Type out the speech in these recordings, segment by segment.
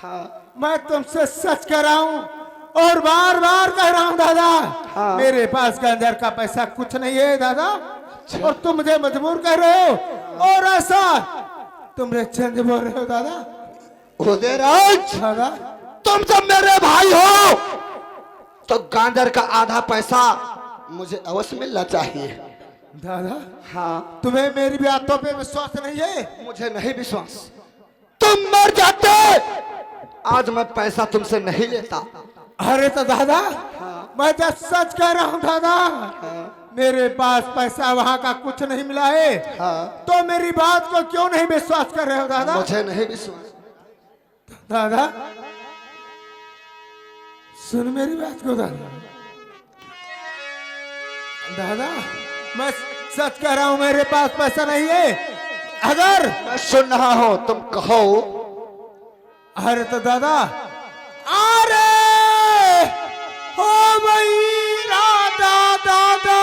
हाँ। मैं तुमसे सच कह रहा हूँ और बार बार कह रहा हूँ दादा। हाँ। मेरे पास गांजर का पैसा कुछ नहीं है दादा। और तुम मुझे मजबूर कर रहे हो और ऐसा तुम चंद बोल रहे हो दादा। उदयराज, दादा तुम जब मेरे भाई हो तो गांजर का आधा पैसा मुझे अवश्य मिलना चाहिए। दादा हाँ। तुम्हें मेरी बातों पे विश्वास नहीं है? मुझे नहीं विश्वास। तुम मर जाते आज मैं पैसा तुमसे नहीं लेता। अरे तो दादा हाँ। मैं तो सच कह रहा हूँ दादा। हाँ। मेरे पास पैसा वहाँ का कुछ नहीं मिला है। हाँ। तो मेरी बात को क्यों नहीं विश्वास कर रहे हो दादा? मुझे नहीं विश्वास। दादा सुन मेरी बात को दादा। दादा मैं सच कह रहा हूँ मेरे पास पैसा नहीं है। अगर मैं सुन रहा हूँ, तुम कहो। अरे तो दादा अरे हो भाई राधा दादा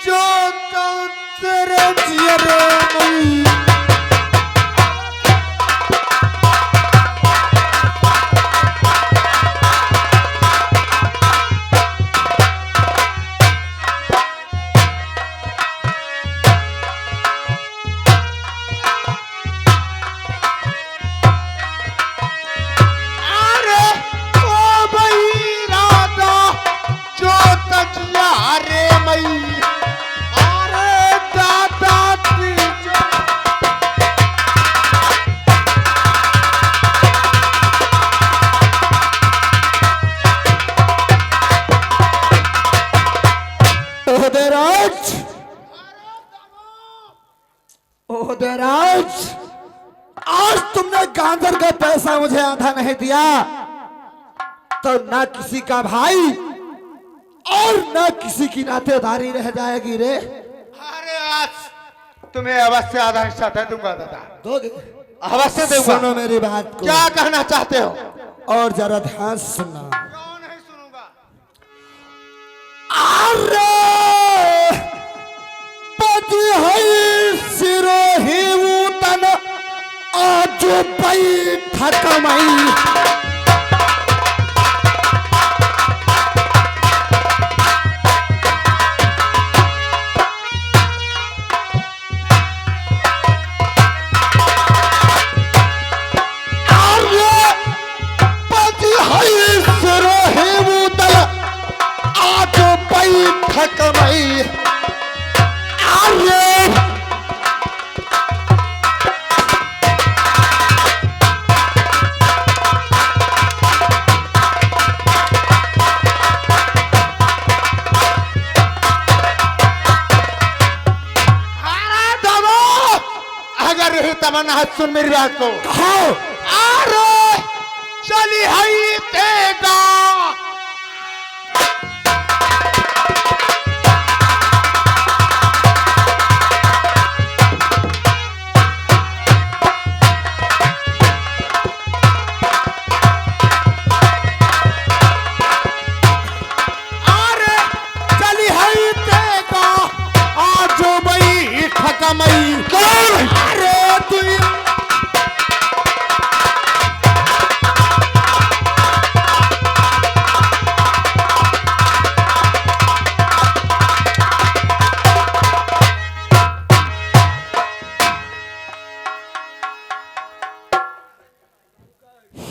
जो कल तेरे जियरे मई। ओदराज, आज तुमने गांजर का पैसा मुझे आधा नहीं दिया तो ना किसी का भाई और ना किसी की नातेदारी रह जाएगी रे। अरे आज तुम्हें अवश्य आधा हिस्सा दे दूंगा दादा। दोगे? अवश्य दूंगा। सुनो मेरी बात को। क्या कहना चाहते हो? और जरा ध्यान से सुनना। क्यों नहीं सुनूंगा? अरे पति है सिरोही तन आज बैठक मई। तमन्ना है, सुन मेरी बात को। कहो। अरे चली हई तेगा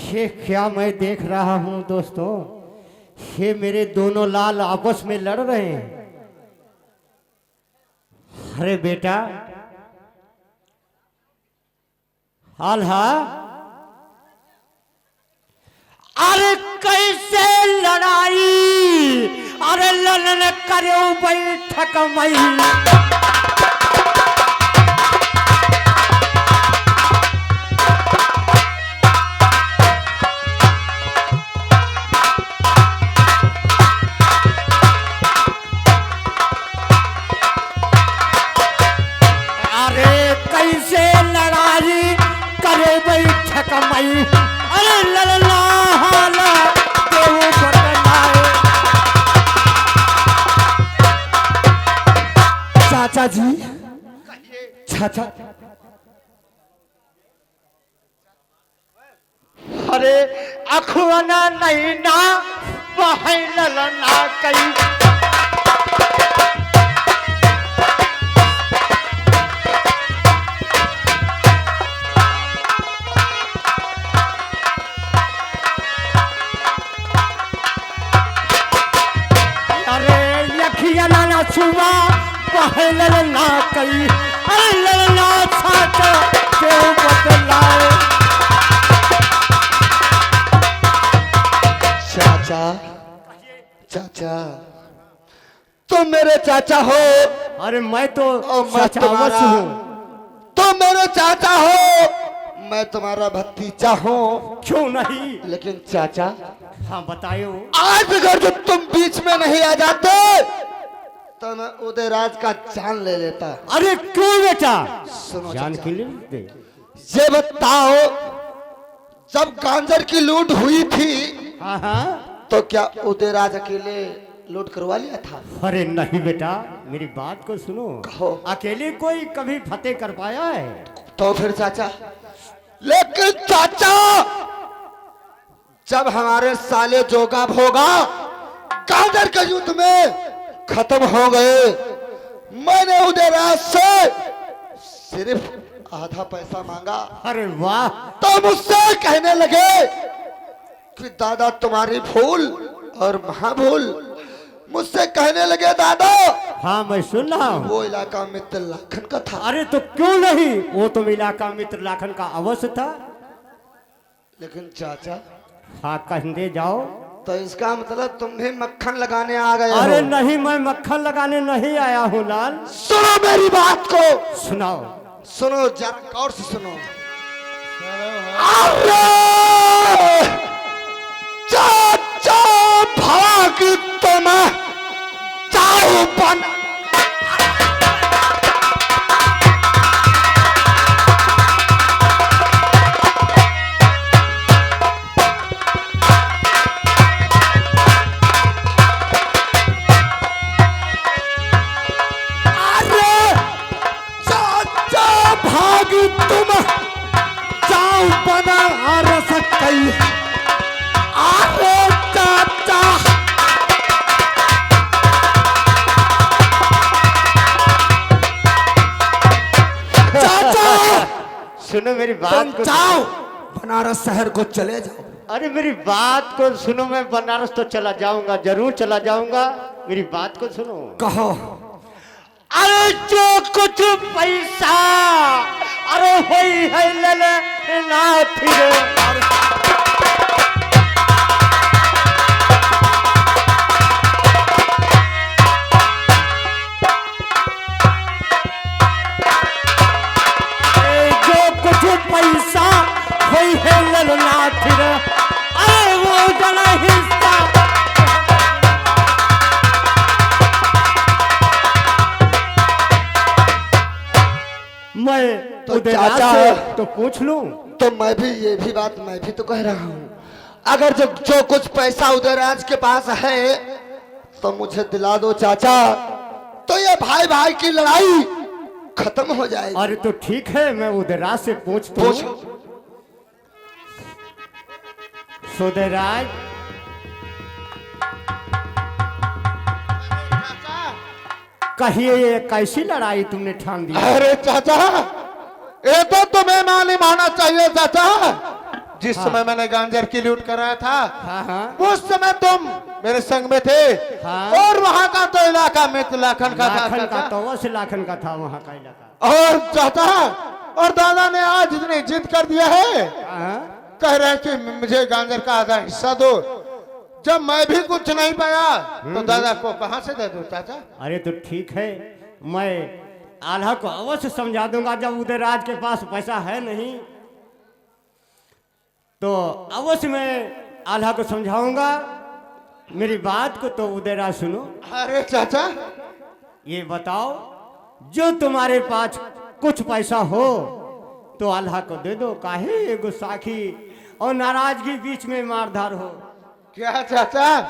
ये क्या मैं देख रहा हूं दोस्तों, ये मेरे दोनों लाल आपस में लड़ रहे हैं। अरे बेटा आल्हा, अरे कैसे लड़ाई, अरे ललन करे बैठक मई। अरे लल्ला हाला देव चाचा जी, चाचा अरे अखुआना नहीं ना बहल ना कई। ना छुआ बहल ना कई। अरे ललना छाता क्यों बतलाए। चाचा, चाचा, तुम मेरे चाचा हो। अरे मैं तो मैं चाचा तुम्हारा हूँ। तुम मेरे चाचा हो, मैं तुम्हारा भतीजा हूँ। क्यों नहीं? लेकिन चाचा, हाँ बताओ। आज अगर जो तुम बीच में नहीं आ जाते तो मैं उदयराज का जान ले लेता। अरे क्यों बेटा? सुनो जान चाचा, के लिए दे। ये बताओ, जब गांजर की लूट हुई थी हाँ हाँ। तो क्या उदयराज अकेले लूट करवा लिया था? अरे नहीं बेटा, मेरी बात को सुनो। कहो। अकेले कोई कभी फतेह कर पाया है? तो फिर चाचा, लेकिन चाचा, जब हमारे साले जोगा भोगा गांजर के युद्ध में खत्म हो गए, मैंने उदयराज से सिर्फ आधा पैसा मांगा। अरे वाह। तो मुझसे कहने लगे कि दादा तुम्हारी भूल और महाभूल। मुझसे कहने लगे दादा, हाँ मैं सुन रहा हूँ। वो इलाका मित्र लाखन का था। अरे तो क्यों नहीं, वो तो इलाका मित्र लाखन का अवश्य था। लेकिन चाचा, हाँ कहते जाओ। तो इसका मतलब तुम भी मक्खन लगाने आ गए अरे हो। नहीं, मैं मक्खन लगाने नहीं आया हूँ लाल। सुनो मेरी बात को, सुनाओ। सुनो जरा गौर से सुनो। चाचा भाग तुम जाओ बन। तुम जाओ बनारस कई। अरे चाचा, चाचा, सुनो मेरी बात तुम को। जाओ बनारस शहर को चले जाओ। अरे मेरी बात को सुनो, मैं बनारस तो चला जाऊंगा, जरूर चला जाऊंगा। मेरी बात को सुनो। कहो। अरे जो कुछ पैसा अरे होई है ले ना फिर। जो कुछ पैसा होई है ले ना फिर। अरे वो जला हिस्सा। मैं तो उदयराज चाचा, से तो पूछ लूं। तो मैं भी ये भी बात मैं भी तो कह रहा हूँ, अगर जो कुछ पैसा उदयराज के पास है तो मुझे दिला दो चाचा, तो ये भाई भाई की लड़ाई खत्म हो जाएगी। अरे तो ठीक है, मैं उदयराज से पूछता हूँ। उदयराज, कहिए ये कैसी लड़ाई तुमने ठान दी? अरे चाचा, ये तो तुम्हें मालूम होना चाहिए चाचा। जिस समय मैंने गांजर की लूट कराया था, हाँ हाँ। उस समय तुम मेरे संग में थे। हाँ। और वहाँ का तो इलाका मित्र लाखन का था लाखन का चाचा। तो अवश्य लाखन का था वहाँ का इलाका। और चाचा, और दादा ने आज इतनी जिद कर दिया है, हाँ? कह रहे हैं कि मुझे गांजर का आधा हिस्सा दो। जब मैं भी कुछ नहीं पाया तो दादा को कहां से दे दूं चाचा? अरे तो ठीक है, मैं आल्हा को अवश्य समझा दूंगा। जब उदयराज के पास पैसा है नहीं तो अवश्य मैं आल्हा को समझाऊंगा। मेरी बात को तो उदयराज सुनो। अरे चाचा, ये बताओ, जो तुम्हारे पास कुछ पैसा हो तो आल्हा को दे दो। काहे ये गुस्साखी और नाराजगी बीच में मारधार हो? क्या चाचा,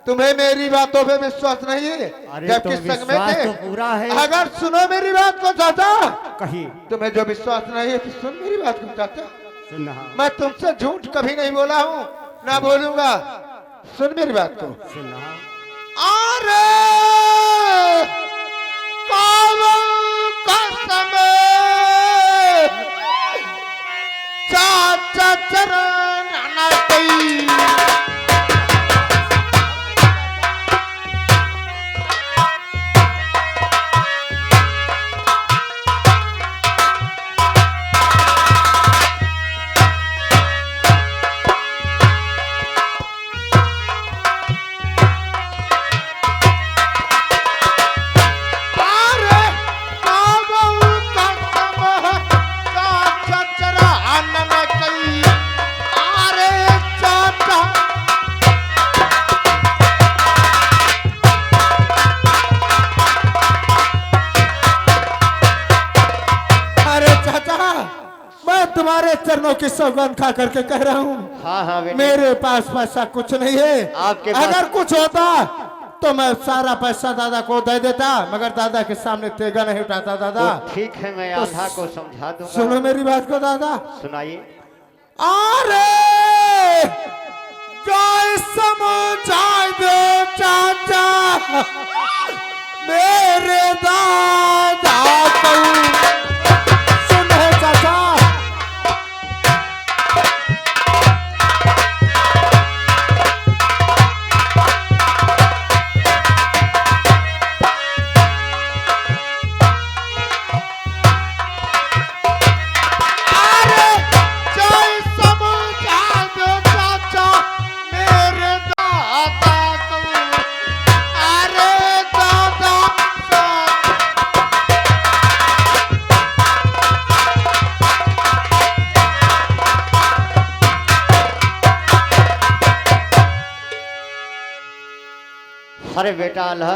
तुम्हें मेरी बातों पे विश्वास नहीं है? अरे जबकि तो संग में विश्वास थे। तो पूरा है। अगर सुनो मेरी बात को चाचा, कही तुम्हें जो विश्वास नहीं है तो सुन मेरी बात को चाचा। सुना मैं तुमसे झूठ कभी नहीं बोला हूँ, ना बोलूंगा। सुन मेरी बात को। सुना। अरे कसम चाचा चरण नटई। तुम्हारे चरणों की सौगंध खा करके कह रहा हूँ, हाँ हाँ बेटे। मेरे पास पैसा कुछ नहीं है। आपके पास- अगर कुछ होता तो मैं सारा पैसा दादा को दे देता, मगर दादा के सामने तेगा नहीं उठाता दादा। तो ठीक है, मैं आल्हा को समझा दूंगा। सुनो मेरी बात को दादा। सुनाइए। अरे जय समझा दो चाचा मेरे दादा को। सुनो चाचा, अरे बेटा आल्हा,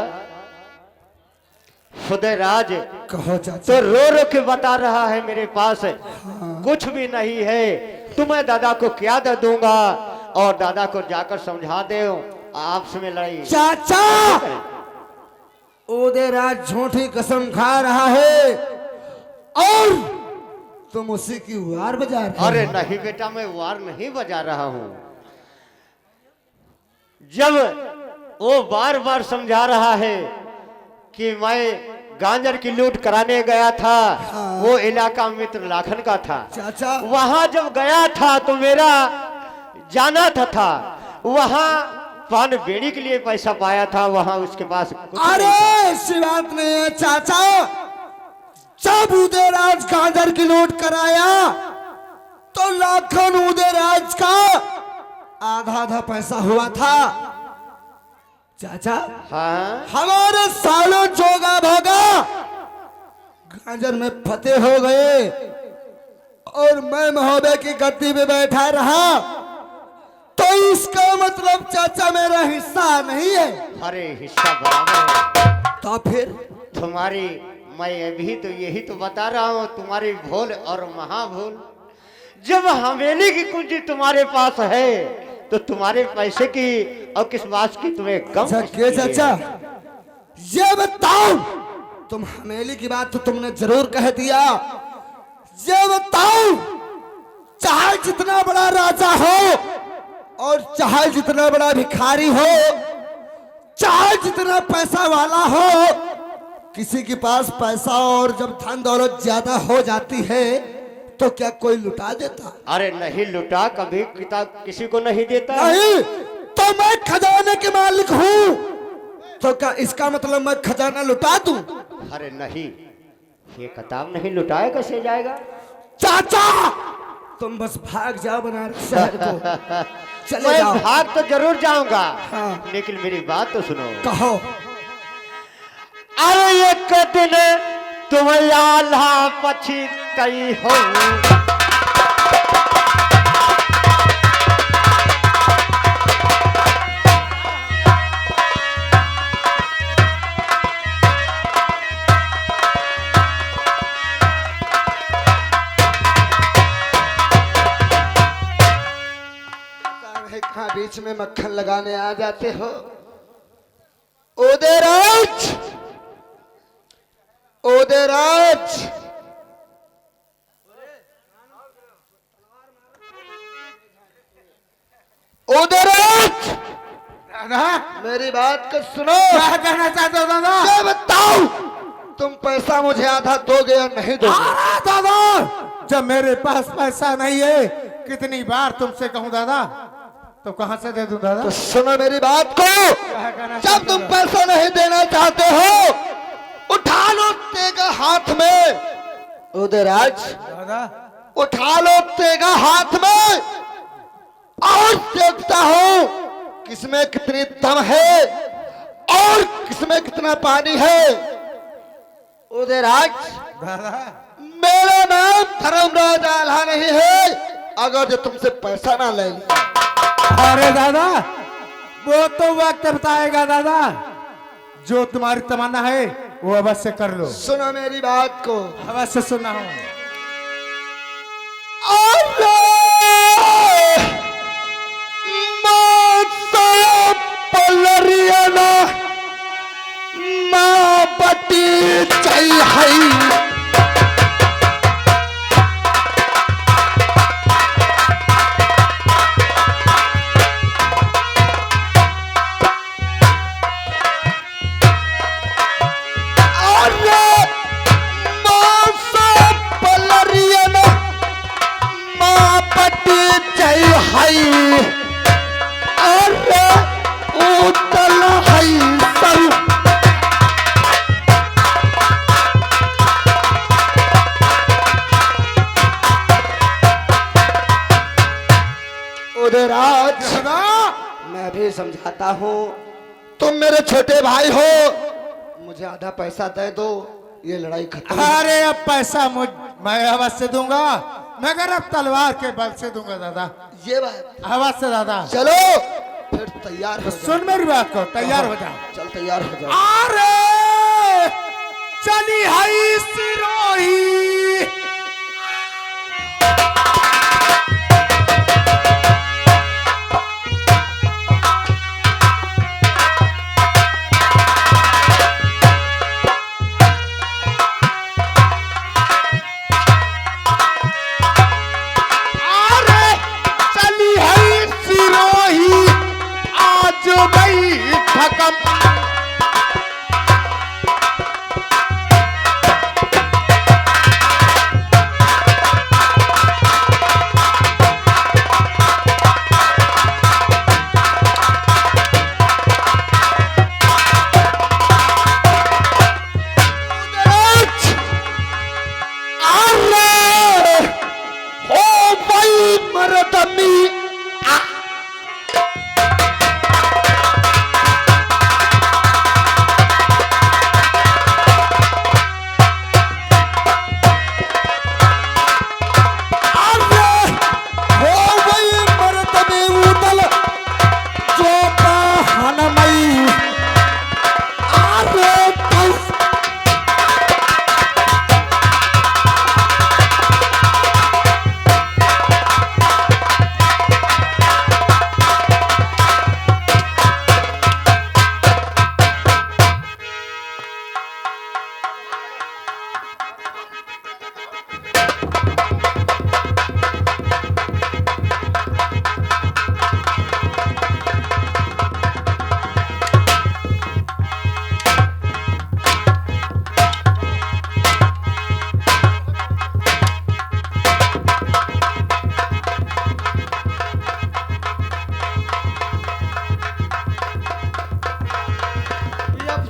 खुदे राज कहो चाचा। तो रो रो के बता रहा है मेरे पास कुछ भी नहीं है। तुम्हें दादा को क्या दे दूंगा, और दादा को जाकर समझा दे आपस में लड़ाई। चाचा उदयराज झूठी कसम खा रहा है और तुम उसी की वार बजा रहे हो। अरे नहीं बेटा, मैं वार नहीं बजा रहा हूं। जब वो बार बार समझा रहा है कि मैं गांजर की लूट कराने गया था, हाँ। वो इलाका मित्र लाखन का था। चाचा वहां जब गया था तो मेरा जाना था वहां पान बेड़ी के लिए पैसा पाया था, वहां उसके पास कुछ नहीं अरे था। ऐसी बात नहीं है चाचा। जब उदयराज गांजर की लूट कराया तो लाखन उदयराज का आधा आधा पैसा हुआ था। चाचा हाँ हमारे सालों जोगा भोगा गांजर में फतेह हो गए और मैं महोदय की गद्दी में बैठा रहा, तो इसका मतलब चाचा मेरा हिस्सा नहीं है। अरे हिस्सा बराबर है। तो फिर तुम्हारी, मैं अभी तो यही तो बता रहा हूँ, तुम्हारी भूल और महाभूल। जब हवेली की कुंजी तुम्हारे पास है तो तुम्हारे पैसे की और किस बात की तुम्हें कम अच्छा के चाचा ये बताओ, तुम हमेली की बात तो तुमने जरूर कह दिया। ये बताओ, चाहे जितना बड़ा राजा हो और चाहे जितना बड़ा भिखारी हो, चाहे जितना पैसा वाला हो, किसी के पास पैसा और जब धन दौलत ज्यादा हो जाती है तो क्या कोई लुटा देता? अरे नहीं लुटा, कभी किताब किसी को नहीं देता। नहीं, तो मैं खजाने के मालिक हूँ, तो क्या इसका मतलब मैं खजाना लुटा दूं? अरे नहीं, ये किताब नहीं लुटाया कैसे जाएगा? चाचा तुम बस भाग जाओ बनारस शहर को, चले मैं जाओ। भाग तो जरूर जाऊंगा, हाँ। लेकिन मेरी बात तो सुनो। कहो। अरे एक दिन तुम आल्हा पछितई हो, कहाँ बीच में मक्खन लगाने आ जाते हो? उदयराज, उदयराज, दादा मेरी बात को सुनो। क्या कहना चाहते हो दादा? ये बताओ तुम पैसा मुझे आधा दोगे या नहीं दोगे? अरे दादा जब मेरे पास पैसा नहीं है, कितनी बार तुमसे कहूं दादा, तो कहां से दे दूं दादा? तो सुनो मेरी बात को। क्या कहना जब चाहते तुम हो? पैसा नहीं देना चाहते हो, उठा लो तेगा हाथ में। उदयराज दादा उठा लो तेगा हाथ में और देखता हूं किसमें कितनी दम है और किसमें कितना पानी है। उदयराज दादा मेरा नाम धर्मराज आल्हा नहीं है अगर जो तुमसे पैसा ना ले लिया। अरे दादा वो तो वक्त बताएगा दादा, जो तुम्हारी तमन्ना है वो अवश्य कर लो। सुनो मेरी बात को। अवश्य सुना हूं। पलरियाना माँ बटी चाहिए। उदयराज मैं भी समझाता हूँ, तुम मेरे छोटे भाई हो, मुझे आधा पैसा दे दो, ये लड़ाई खत्म। अरे अब पैसा मैं अवश्य दूंगा, मगर अब तलवार के बल से दूंगा दादा। ये बात अवश्य दादा। चलो फिर तैयार हो जाओ। सुन मेरी बात को, तैयार हो जाओ। चल तैयार हो जाओ। अरे चली हई सिरोही।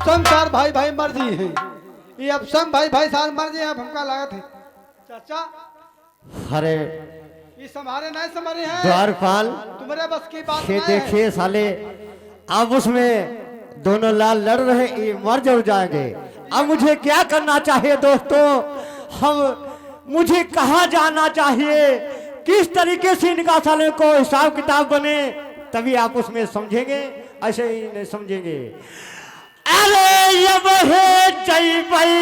संसार भाई भाई मर जी है, ये अब सब भाई भाई साल मर जी, अब हमका लागत है चाचा अरे ये हमारे नहीं समझ रहे हैं, द्वारपाल तुम्हारे बस की बात ये नहीं है। देखिए साले अब उसमें दोनों लाल लड़ रहे, ये मर जरूर जाएंगे। अब मुझे क्या करना चाहिए दोस्तों? मुझे कहाँ जाना चाहिए? किस तरीके से इनका साले को हिसाब किताब बने, तभी आप उसमें समझेंगे, ऐसे ही नहीं समझेंगे। अरे ये है जय भाई,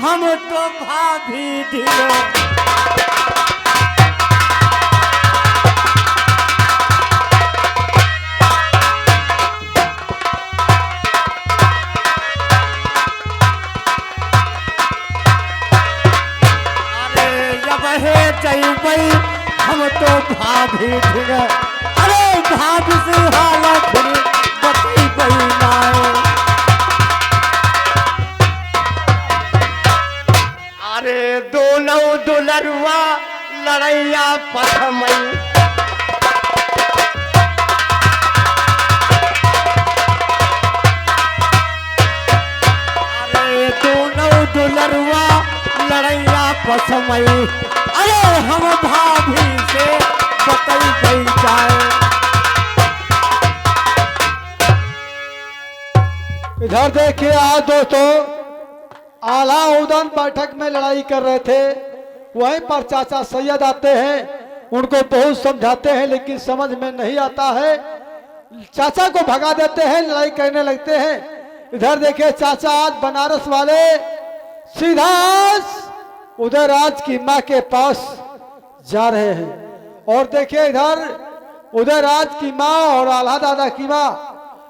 हम तो भाभी ढीलो। भाई हम तो भाभी ढीलो। अरे भाभी से हालत लड़ैया पथमई। अरे दोनों दुलरुआ लड़ैया पथमई। अरे हम भाभी से बतई गई जाए। इधर देखिए आज दोस्तों आला उदन बैठक में लड़ाई कर रहे थे, वहीं पर चाचा सैयद आते हैं, उनको बहुत समझाते हैं लेकिन समझ में नहीं आता है, चाचा को भगा देते हैं, लड़ाई करने लगते हैं। इधर देखिए चाचा आज बनारस वाले सीधा उदयराज की माँ के पास जा रहे हैं। और देखिए इधर उदयराज की माँ और आल्हा दादा की माँ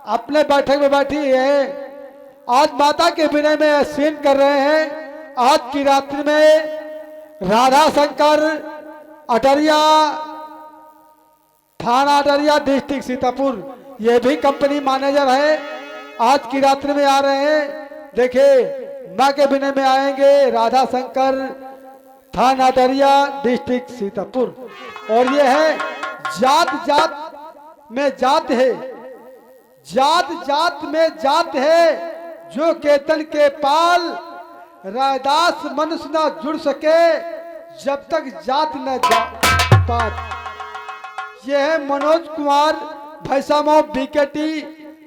अपने बैठक में बैठी है, आज माता के विनय में सीन कर रहे हैं। आज की रात्रि में राधा शंकर अटरिया थाना अटरिया डिस्ट्रिक्ट सीतापुर, ये भी कंपनी मैनेजर है, आज की रात्रि में आ रहे हैं। देखिए माँ के विनय में आएंगे राधा शंकर थाना अटरिया डिस्ट्रिक्ट सीतापुर। और ये है जात जात में जात है, जात जात में जात है, जो केतन के पाल रायदास मनुष्य न जुड़ सके जब तक जात न पात। यह है मनोज कुमार भैसामाव बीकेटी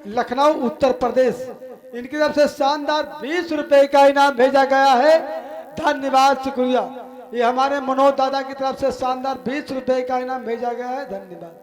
लखनऊ उत्तर प्रदेश, इनकी तरफ से शानदार 20 रुपए का इनाम भेजा गया है। धन्यवाद शुक्रिया। ये हमारे मनोज दादा की तरफ से शानदार 20 रुपए का इनाम भेजा गया है, धन्यवाद।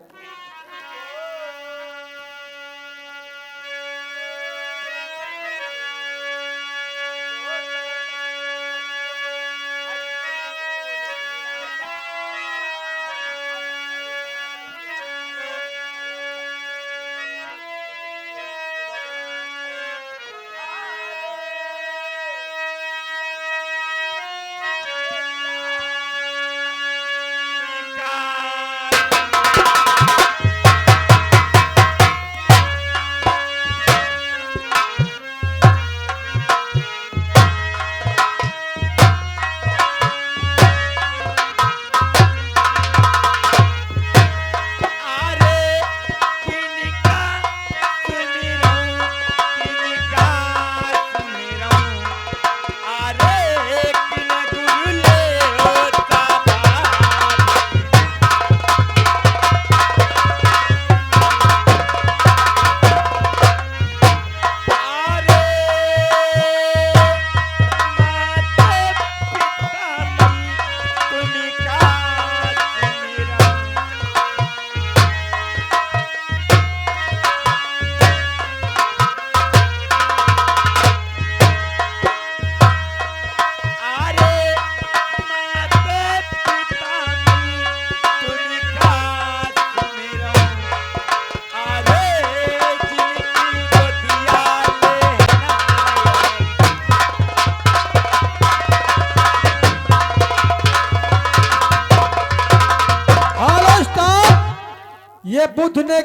ये बुद्ध ने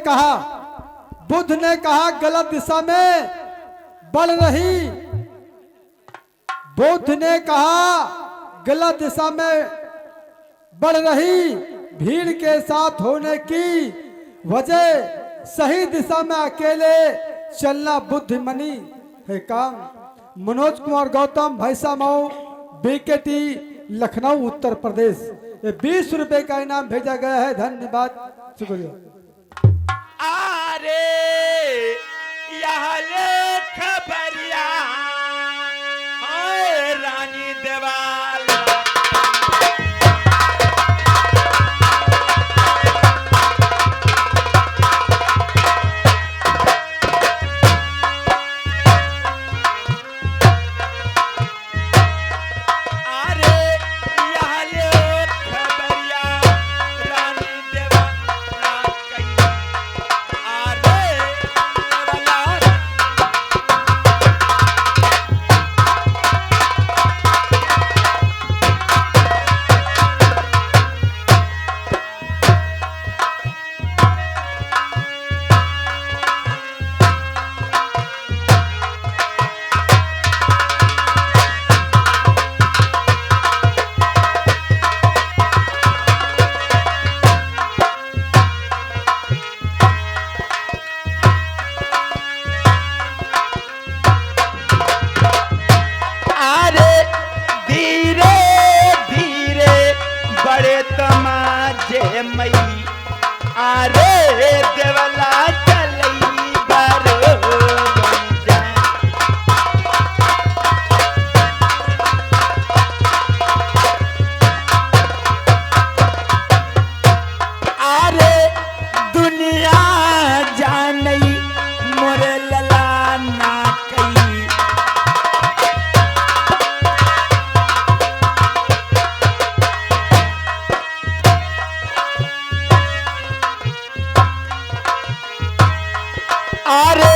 कहा गलत दिशा में बढ़ रही, बुद्ध ने कहा गलत दिशा में बढ़ रही भीड़ के साथ होने की वजह सही दिशा में अकेले चलना बुद्धिमानी है काम। मनोज कुमार गौतम भैसामाव बीकेटी लखनऊ उत्तर प्रदेश, ये 20 रुपए का इनाम भेजा गया है, धन्यवाद शुक्रिया। अरे यह ले खबरिया आए रानी देवाल अरे देवला चलई बरो बंजा। अरे दुनिया जानई मोरे लला ना कई। अरे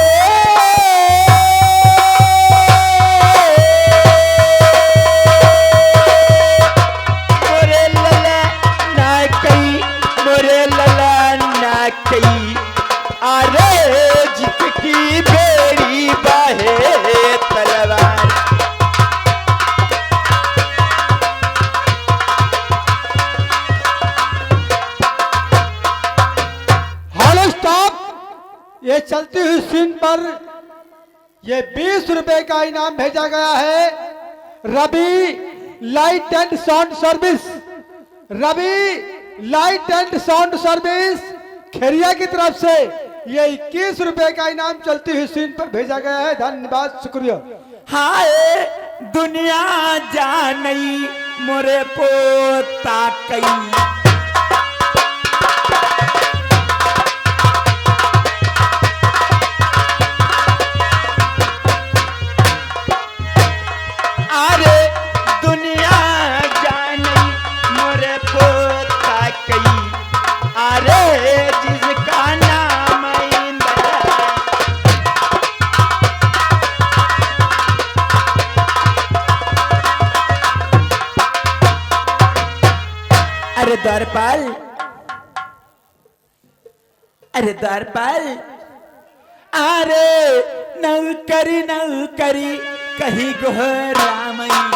मोरे लला ना कई, मोरे लला ना कई। अरे जिसकी बेड़ी बाहे तलवार। Hello stop. ये चलती हुई सीन पर ये 20 रुपए का इनाम भेजा गया है Ravi light and sound service, Ravi light and sound service Kheria की तरफ से ये 21 रुपए का इनाम चलती हुई सीन पर भेजा गया है। धन्यवाद, शुक्रिया। हाय दुनिया जानई मोरे पोता कई। अरे दुनिया जानई मोरे पोता कई। अरे जिसका नाम इंद्र। अरे द्वारपाल, अरे द्वारपाल, अरे नौकरी नौकरी कही गोहरामई।